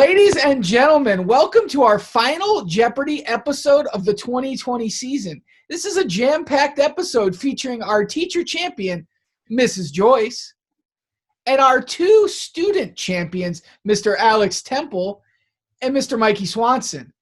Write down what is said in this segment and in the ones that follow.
Ladies and gentlemen, welcome to our final Jeopardy episode of the 2020 season. This is a jam-packed episode featuring our teacher champion, Mrs. Joyce, and our two student champions, Mr. Alex Temple and Mr. Mikey Swanson.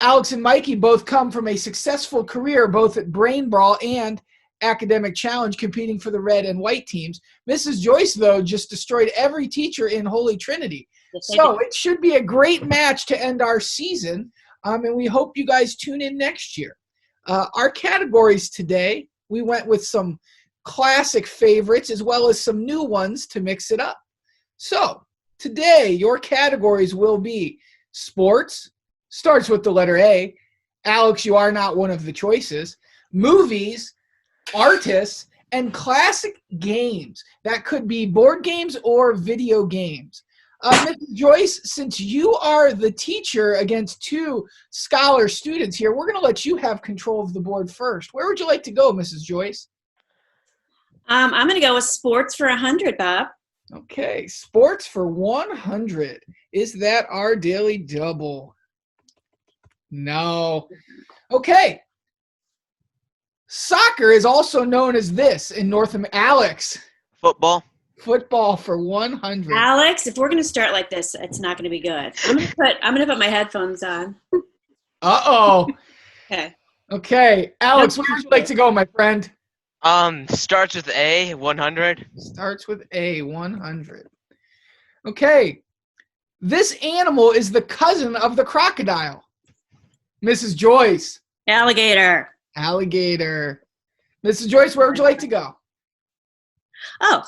Alex and Mikey both come from a successful career both at Brain Brawl and Academic Challenge, competing for the red and white teams. Mrs. Joyce, though, just destroyed every teacher in Holy Trinity. So it should be a great match to end our season, and we hope you guys tune in next year. Our categories today, we went with some classic favorites as well as some new ones to mix it up. So today, your categories will be sports, starts with the letter A. Alex, you are not one of the choices. Movies, artists, and classic games. That could be board games or video games. Mrs. Joyce, since you are the teacher against two scholar students here, we're going to let you have control of the board first. Where would you like to go, Mrs. Joyce? I'm going to go with sports for 100, Bob. Okay, sports for 100. Is that our daily double? No. Okay. Soccer is also known as this in North America. Alex. Football. Football for 100. Alex, if we're going to start like this, it's not going to be good. I'm going to put my headphones on. Uh-oh. Okay. Okay. Alex, where would you like to go, my friend? Starts with A, 100. Starts with A, 100. Okay. This animal is the cousin of the crocodile. Mrs. Joyce. Alligator. Alligator. Mrs. Joyce, where would you like to go? Oh,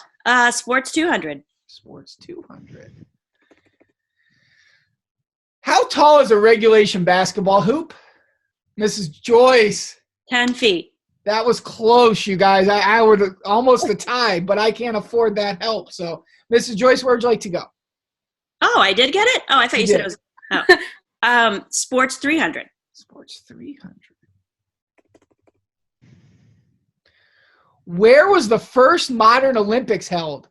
sports 200. Sports 200. How tall is a regulation basketball hoop? Mrs. Joyce. 10 feet. That was close, you guys. I would almost a tie, but I can't afford that help. So, Mrs. Joyce, where would you like to go? Oh, I did get it? Oh, I thought you said it was. Sports 300. Sports 300. Where was the first modern Olympics held?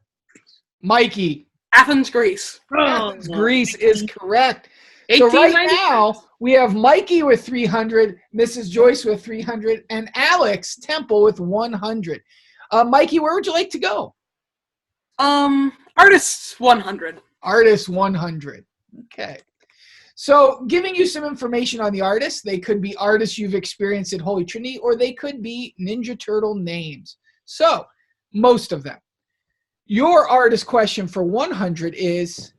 Mikey. Athens, Greece. Athens, Greece is correct. So right now, we have Mikey with 300, Mrs. Joyce with 300, and Alex Temple with 100. Mikey, where would you like to go? Artists 100. Artists 100. Okay. So giving you some information on the artists, they could be artists you've experienced at Holy Trinity, or they could be Ninja Turtle names. So, most of them. Your artist question for 100 is,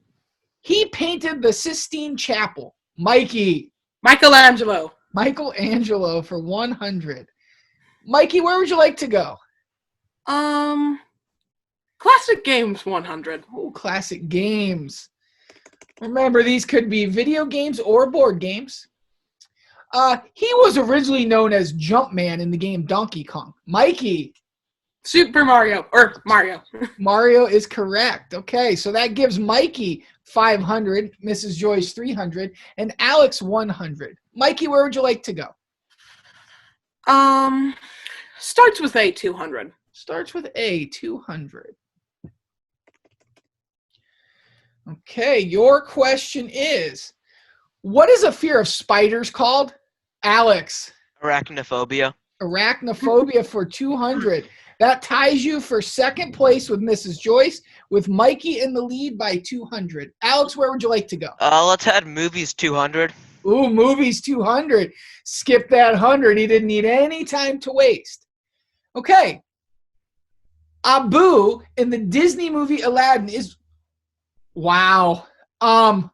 he painted the Sistine Chapel. Mikey. Michelangelo. Michelangelo for 100. Mikey, where would you like to go? Classic games 100. Oh, classic games. Remember, these could be video games or board games. He was originally known as Jumpman in the game Donkey Kong. Mikey. Super Mario. Or Mario. Mario is correct. Okay, so that gives Mikey 500, Mrs. Joyce 300, and Alex 100. Mikey, where would you like to go? Starts with A, 200. Starts with A, 200. Okay, your question is, what is a fear of spiders called? Alex. Arachnophobia. Arachnophobia for 200. That ties you for second place with Mrs. Joyce, with Mikey in the lead by 200. Alex, where would you like to go? Let's add movies 200. Ooh, movies 200. Skip that 100. He didn't need any time to waste. Okay. Abu in the Disney movie Aladdin is... Wow. All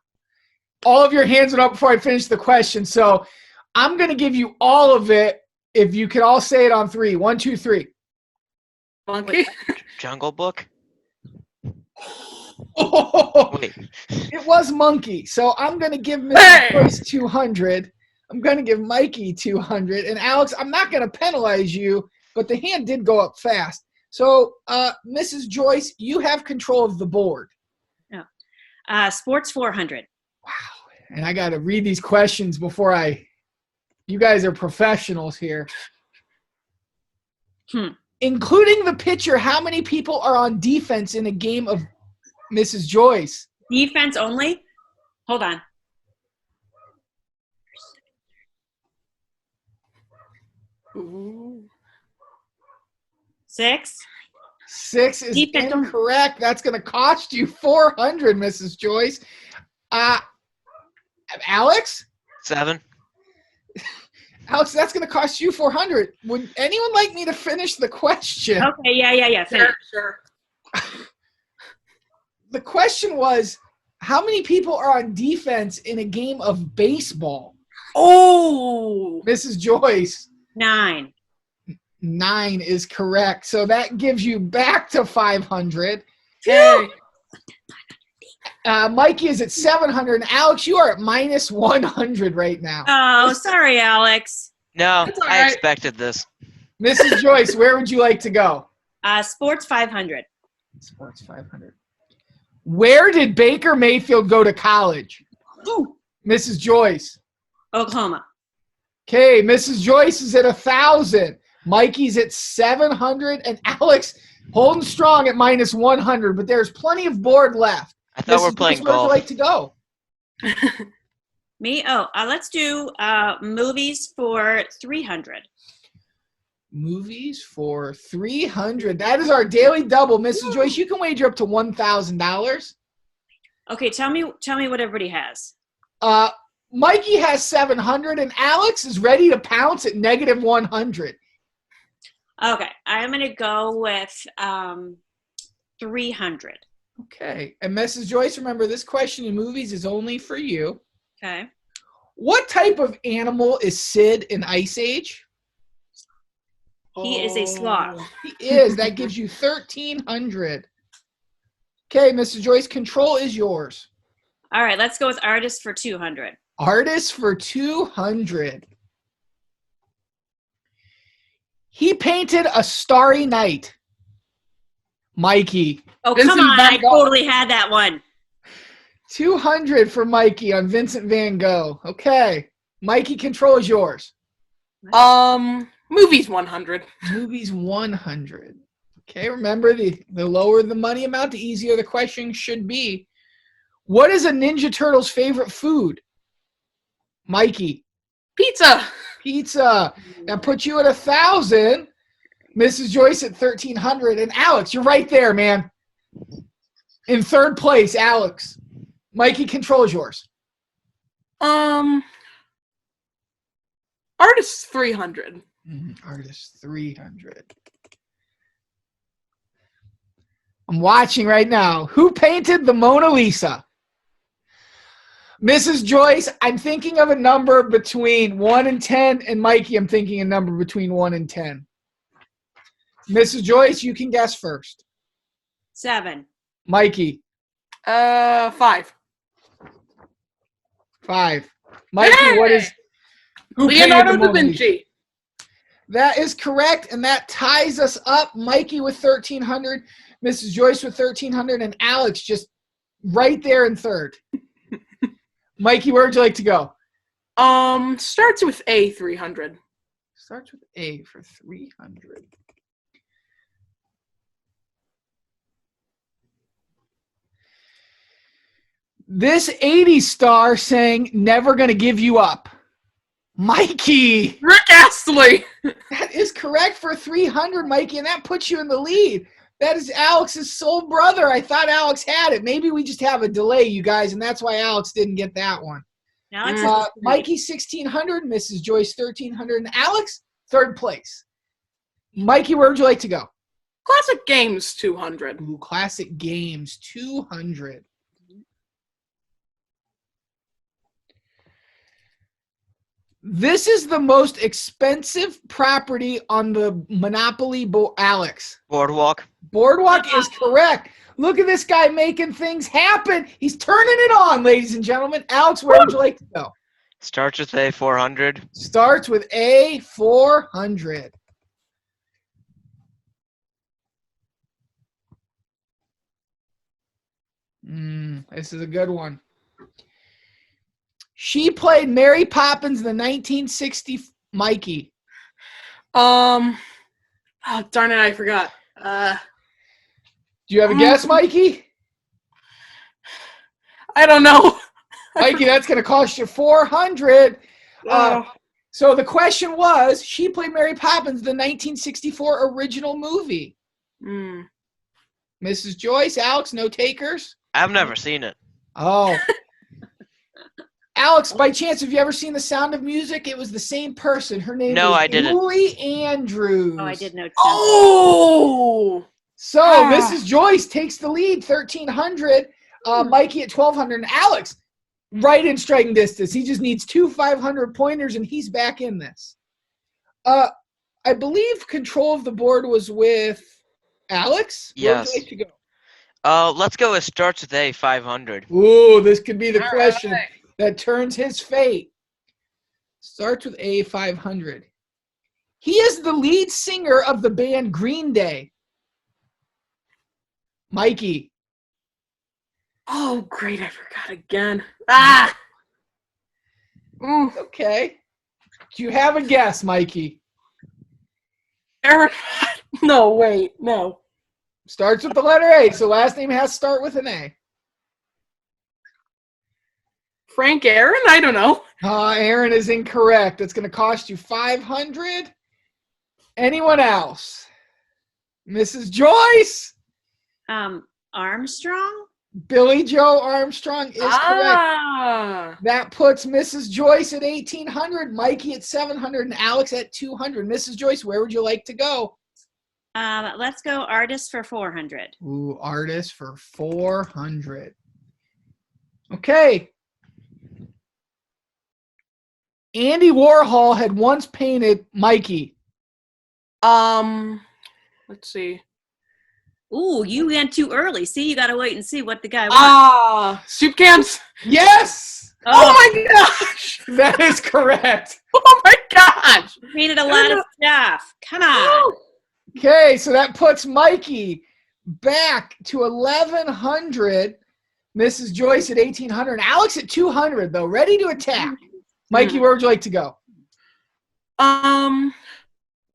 of your hands went up before I finished the question, so I'm going to give you all of it if you can all say it on 3. 1, 2, 3. Monkey. Jungle Book. Oh, Wait. it was Monkey. So I'm going to give Mr. Joyce 200. I'm going to give Mikey 200. And Alex, I'm not going to penalize you, but the hand did go up fast. So, Mrs. Joyce, you have control of the board. Sports 400. Wow. And I got to read these questions before you guys are professionals here. Including the pitcher, how many people are on defense in a game of Mrs. Joyce? Defense only? Hold on. Ooh. 6. 6 is Keep it going. incorrect. That's going to cost you 400, Mrs. Joyce. Alex? 7. Alex, that's going to cost you 400. Would anyone like me to finish the question? Okay, yeah. Finish. Sure. The question was, how many people are on defense in a game of baseball? Oh. Mrs. Joyce. 9. 9 is correct. So that gives you back to 500. Yay. Mikey is at 700. And Alex, you are at minus 100 right now. Oh, sorry, Alex. No, That's all I right. expected this. Mrs. Joyce, where would you like to go? Sports 500. Sports 500. Where did Baker Mayfield go to college? Ooh. Mrs. Joyce. Oklahoma. Okay, Mrs. Joyce is at 1,000. Mikey's at 700. And Alex holding strong at minus 100. But there's plenty of board left. I thought Mrs. we're playing Joyce, where would you golf. like to go? Me? Oh, let's do movies for 300. Movies for 300. That is our daily double. Mrs. Joyce, you can wager up to $1,000. Okay, tell me what everybody has. Mikey has 700, and Alex is ready to pounce at negative 100. Okay, I'm going to go with 300. Okay. And Mrs. Joyce, remember, this question in movies is only for you. Okay. What type of animal is Sid in Ice Age? He is a sloth. He is. That gives you 1,300. Okay, Mrs. Joyce, control is yours. All right, let's go with artist for 200. Artist for 200. He painted A Starry Night. Mikey. Oh, Vincent come on. Van I Gogh. totally had that one. 200 for Mikey on Vincent Van Gogh. Okay. Mikey, control is yours. Movies 100. Movies 100. Okay, remember, the lower the money amount, the easier the question should be. What is a Ninja Turtle's favorite food? Mikey. Pizza. Pizza. That puts you at 1,000. Mrs. Joyce at 1,300. And Alex, you're right there, man. In third place, Alex. Mikey, control is yours. Artist 300. Artist 300. I'm watching right now. Who painted the Mona Lisa? Mrs. Joyce, I'm thinking of a number between 1 and 10, and Mikey, I'm thinking a number between 1 and 10. Mrs. Joyce, you can guess first. 7. Mikey, 5. 5. Mikey, Hey! what is who painted Leonardo the da Mona Lisa? Vinci. That is correct, and that ties us up. Mikey with 1,300, Mrs. Joyce with 1,300, and Alex just right there in third. Mikey, where would you like to go? Starts with A 300. Starts with A for 300. This 80s star sang Never Gonna Give You Up. Mikey! Rick Astley. That is correct for 300, Mikey, and that puts you in the lead. That is Alex's soul brother. I thought Alex had it. Maybe we just have a delay, you guys, and that's why Alex didn't get that one. Alex Mikey, 1,600. Mrs. Joyce, 1,300. And Alex, third place. Mikey, where would you like to go? Classic Games 200. Ooh, Classic Games, 200. This is the most expensive property on the Monopoly board, Alex. Boardwalk. Boardwalk is correct. Look at this guy making things happen. He's turning it on, ladies and gentlemen. Alex, where would you like to go? Starts with A 400. Starts with A 400. This is a good one. She played Mary Poppins in the 1960 Mikey. Oh, darn it, I forgot. Do you have a guess, Mikey? I don't know. Mikey, that's going to cost you 400. Oh. So the question was, she played Mary Poppins, the 1964 original movie. Mm. Mrs. Joyce, Alex, no takers? I've never seen it. Oh. Alex, by chance, have you ever seen The Sound of Music? It was the same person. Her name No, was I didn't. Julie Andrews. Oh, I did know. Oh! So Mrs. Joyce takes the lead, 1,300. Mikey at 1,200. And Alex, right in striking distance. He just needs 2 500 pointers, and he's back in this. I believe control of the board was with Alex. Yes. Where would you like to go? Let's go with starts with A, 500. Ooh, this could be the All question right. that turns his fate. Starts with A, 500. He is the lead singer of the band Green Day. Mikey. Oh, great. I forgot again. Ah! Okay. Do you have a guess, Mikey? Aaron. No, wait. No. Starts with the letter A, so last name has to start with an A. Frank Aaron? I don't know. Aaron is incorrect. It's going to cost you 500. Anyone else? Mrs. Joyce? Armstrong? Billy Joe Armstrong is correct. Ah. That puts Mrs. Joyce at 1,800, Mikey at 700, and Alex at 200. Mrs. Joyce, where would you like to go? Let's go artist for 400. Ooh, artist for 400. Okay. Andy Warhol had once painted Mikey. Let's see. Ooh, you went too early. See, you got to wait and see what the guy wants. Soup cans. Yes! Oh my gosh. That is correct. Oh my gosh. Painted a lot of stuff. Come on. Okay, so that puts Mikey back to 1,100. Mrs. Joyce at 1,800. Alex at 200, though, ready to attack. Mikey, where would you like to go?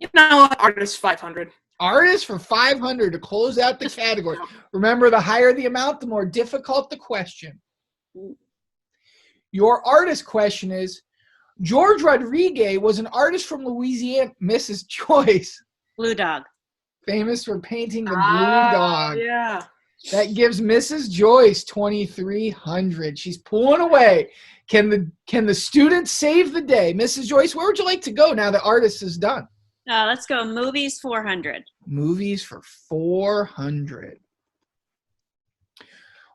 Artist 500. Artist for 500 to close out the category. Remember, the higher the amount, the more difficult the question. Your artist question is, George Rodriguez was an artist from Louisiana. Mrs. Joyce. Blue dog. Famous for painting the blue dog. Yeah. That gives Mrs. Joyce 2,300. She's pulling away. Can the student save the day? Mrs. Joyce, where would you like to go now the artist is done? Let's go movies 400. Movies for 400.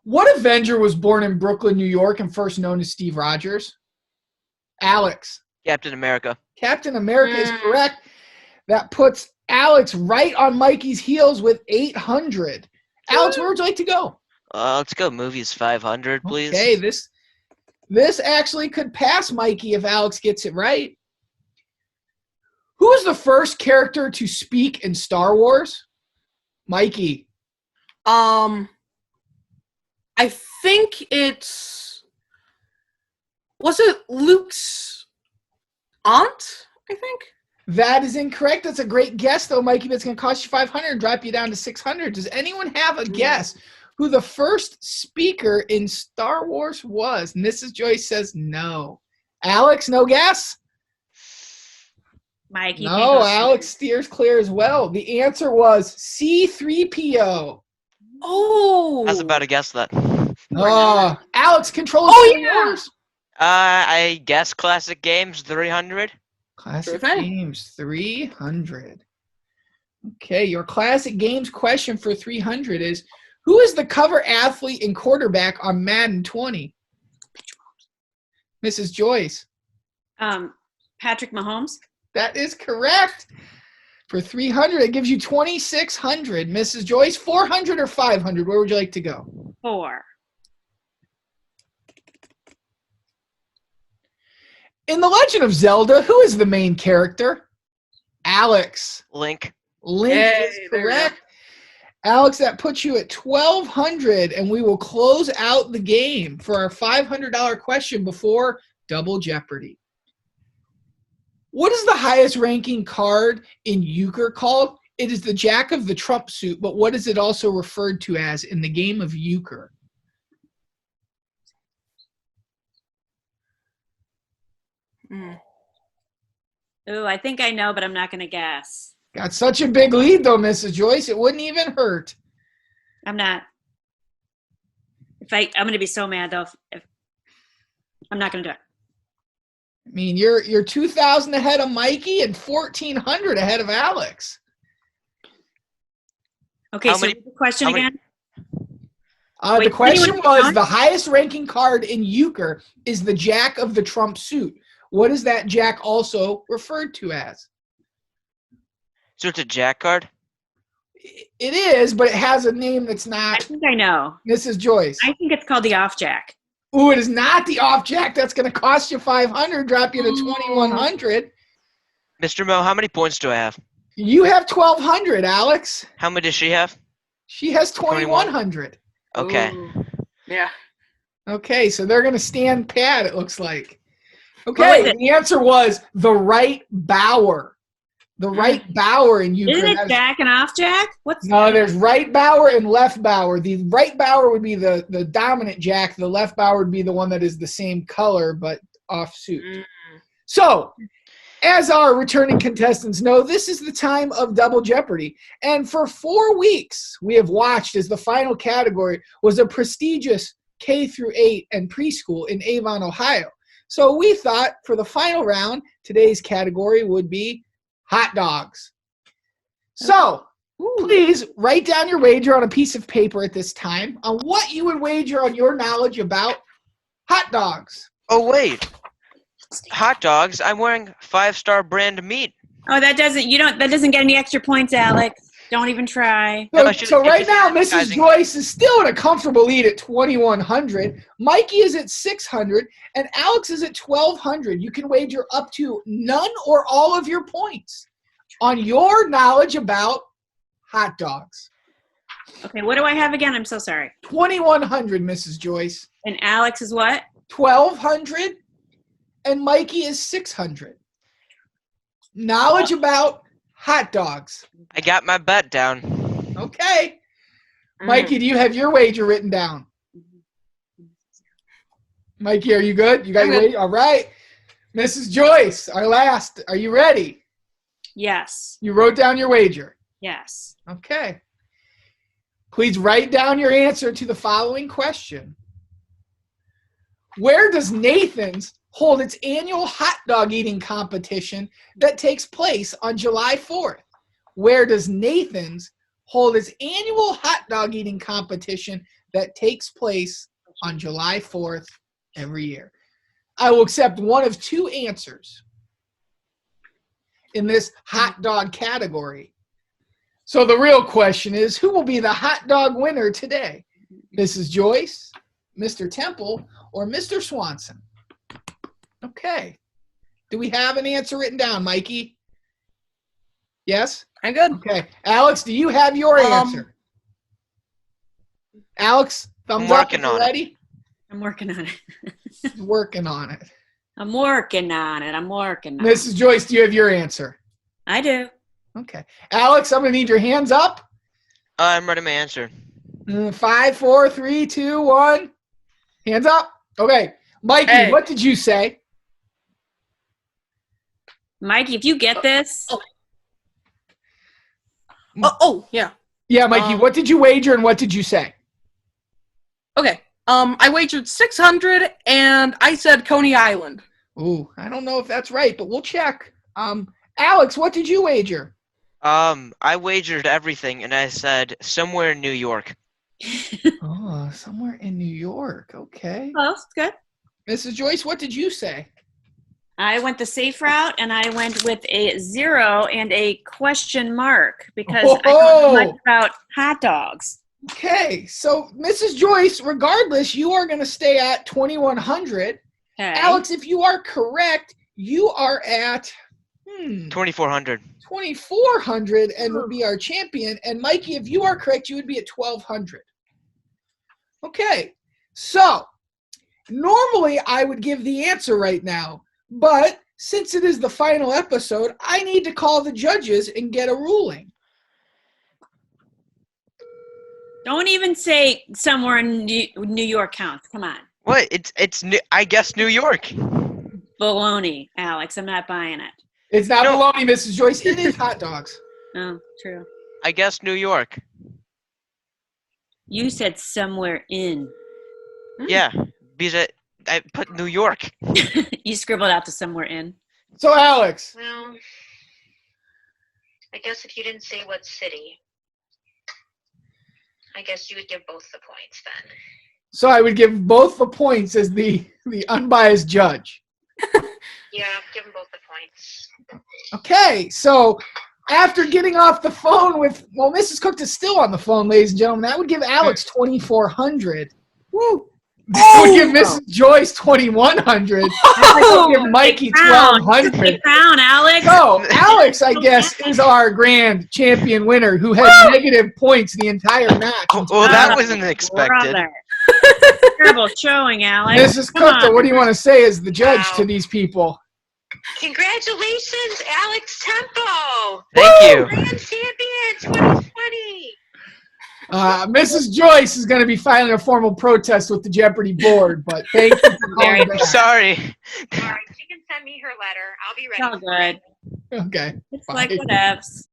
What Avenger was born in Brooklyn, New York, and first known as Steve Rogers? Alex. Captain America. Captain America is correct. That puts Alex right on Mikey's heels with 800. Alex, where would you like to go? Let's go movies 500, please. Okay, this actually could pass Mikey if Alex gets it right. Who is the first character to speak in Star Wars? Mikey. I think it's... Was it Luke's aunt, I think? That is incorrect. That's a great guess, though, Mikey, but it's going to cost you 500 and drop you down to 600. Does anyone have a guess who the first speaker in Star Wars was? Mrs. Joyce says no. Alex, no guess? Mike, No, Alex steers clear as well. The answer was C-3PO. Oh. I was about to guess that. Alex, control yours. I guess classic games 300. Classic games 300. Okay, your classic games question for 300 is, who is the cover athlete and quarterback on Madden 20? Mrs. Joyce. Patrick Mahomes. That is correct. For 300, it gives you 2,600. Mrs. Joyce, 400 or 500? Where would you like to go? 4. In The Legend of Zelda, who is the main character? Alex. Link. Link is correct. Alex, that puts you at 1,200, and we will close out the game for our $500 question before Double Jeopardy. What is the highest ranking card in euchre called? It is the Jack of the Trump suit, but what is it also referred to as in the game of euchre? Ooh, I think I know, but I'm not going to guess. Got such a big lead, though, Mrs. Joyce. It wouldn't even hurt. I'm not. I'm going to be so mad, though, if I'm not going to do it. I mean, you're 2,000 ahead of Mikey and 1,400 ahead of Alex. Okay, so the question again? The question was, the highest ranking card in euchre is the Jack of the Trump suit. What is that Jack also referred to as? So it's a Jack card? It is, but it has a name that's not. I think I know. Mrs. Joyce. I think it's called the off Jack. Ooh, it is not the off Jack. That's going to cost you 500, drop you to 2,100. Mr. Mo, how many points do I have? You have 1,200, Alex. How many does she have? She has 2,100. Okay. Ooh. Yeah. Okay, so they're going to stand pat, it looks like. Okay, the answer was the right bower. The right bower in euchre. Isn't it Jack and off Jack? No, there's right bower and left bower. The right bower would be the dominant Jack. The left bower would be the one that is the same color but off suit. So, as our returning contestants know, this is the time of Double Jeopardy. And for 4 weeks, we have watched as the final category was a prestigious K-8 and preschool in Avon, Ohio. So we thought for the final round, today's category would be hot dogs. So please write down your wager on a piece of paper at this time on what you would wager on your knowledge about hot dogs. Oh, wait. Hot dogs? I'm wearing 5-star brand meat. Oh, that doesn't get any extra points, Alex. Don't even try. So right now, Mrs. Joyce is still in a comfortable lead at 2,100. Mikey is at 600, and Alex is at 1,200. You can wager up to none or all of your points on your knowledge about hot dogs. Okay, what do I have again? I'm so sorry. 2,100, Mrs. Joyce. And Alex is what? 1,200, and Mikey is 600. Knowledge about hot dogs. I got my bet down. Okay. Mikey, do you have your wager written down? Mikey, are you good? You got your wager? All right. Mrs. Joyce, our last. Are you ready? Yes. You wrote down your wager? Yes. Okay. Please write down your answer to the following question. Where does Nathan's hold its annual hot dog eating competition that takes place on July 4th? Where does Nathan's hold its annual hot dog eating competition that takes place on July 4th every year? I will accept one of 2 answers in this hot dog category. So the real question is, who will be the hot dog winner today? Mrs. Joyce, Mr. Temple, or Mr. Swanson? Okay. Do we have an answer written down, Mikey? Yes? I'm good. Okay. Alex, do you have your answer? Alex, thumbs up if you're ready. I'm working on it. He's working on it. I'm working on it. Mrs. Joyce, do you have your answer? I do. Okay. Alex, I'm going to need your hands up. I'm ready my answer. 5, 4, 3, 2, 1. Hands up. Okay. Mikey, what did you say? Mikey, if you get this. Yeah. Yeah, Mikey, what did you wager and what did you say? Okay. I wagered 600 and I said Coney Island. Ooh, I don't know if that's right, but we'll check. Alex, what did you wager? I wagered everything and I said somewhere in New York. Oh, somewhere in New York. Okay. Oh, that's good. Mrs. Joyce, what did you say? I went the safe route, and I went with a 0 and a question mark because I don't know much about hot dogs. Okay, so Mrs. Joyce, regardless, you are going to stay at 2,100. Okay. Alex, if you are correct, you are at 2,400. 2,400 and would be our champion. And Mikey, if you are correct, you would be at 1,200. Okay, so normally I would give the answer right now. But since it is the final episode, I need to call the judges and get a ruling. Don't even say somewhere in New York counts. Come on. What? It's I guess New York. baloney, Alex. I'm not buying it. It's not No. bologna, Mrs. Joyce. It is hot dogs. Oh, true. I guess New York. You said somewhere in. Yeah, because I put New York. You scribbled out the somewhere in. So, Alex, Well, I guess if you didn't say what city, I guess you would give both the points then. so I would give both the points as the unbiased judge. Yeah, give them both the points. Okay, so after getting off the phone with, well, Mrs. Cook is still on the phone, ladies and gentlemen. That would give Alex 2,400. Woo! That would give Mrs. Joyce 2,100. That would give Mikey 1,200. Crown, Alex. So, Alex, I guess, is our grand champion winner who had negative points the entire match. Well, that wasn't expected. Brother. Terrible showing, Alex. Mrs. Come Cook, on. what do you want to say as the judge to these people? Congratulations, Alex Tempo! Thank you. Grand champion 2020! Mrs. Joyce is going to be filing a formal protest with the Jeopardy board, but thank you for calling back. Sorry. Alright, she can send me her letter. I'll be It's all ready. good. Okay. It's fine. like whatevs.